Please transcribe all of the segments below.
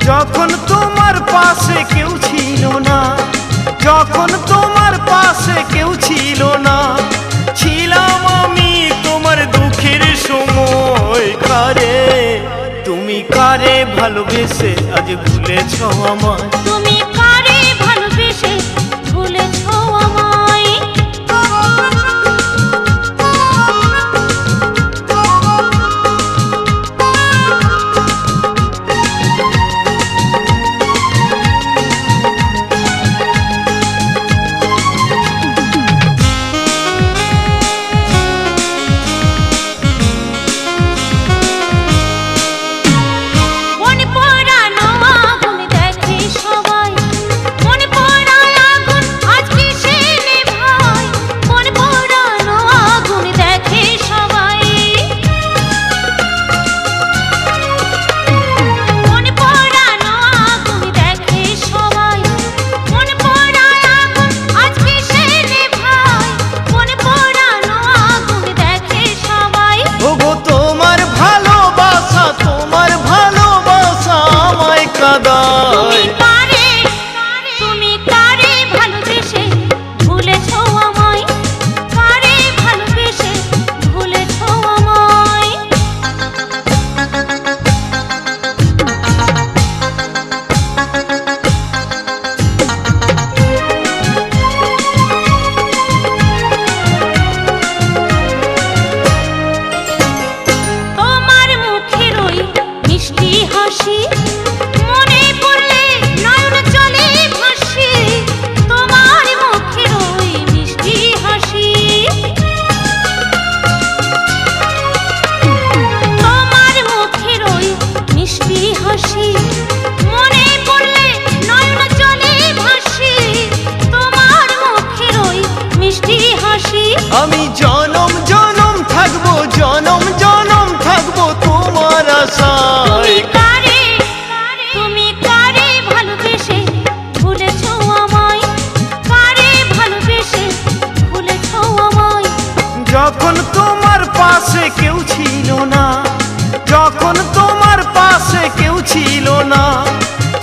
যখন তোমার পাশে কেউ ছিল না, যখন তোমার পাশে কেউ ছিল না, ছিলাম আমি তোমার দুঃখের সময়। কারে তুমি কারে ভালোবেসে আজ ভুলেছ আমায়? তুমি কারে ভালোবেসে ভুলেছ আমায়? আমি জনম জনম থাকবো, জনম জনম থাকবো তোমার আশায়। তুমি কারে ভালোবেসে ভুলেছ আমায়? কারে ভালোবেসে ভুলেছ আমায়? যখন তোমার পাশে কেউ ছিল না, যখন তোমার পাশে কেউ ছিল না,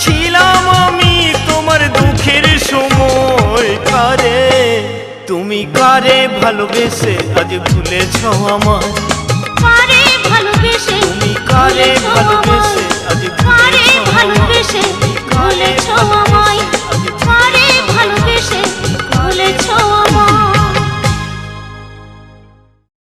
ছিলাম আমি তোমার দুঃখের সময়। কারে তুমি কারে ভালোবেসে আজ ভুলেছ আমায়? কারে ভালোবেসে তুমি কারে ভালোবেসে আজ ভুলেছ আমায়?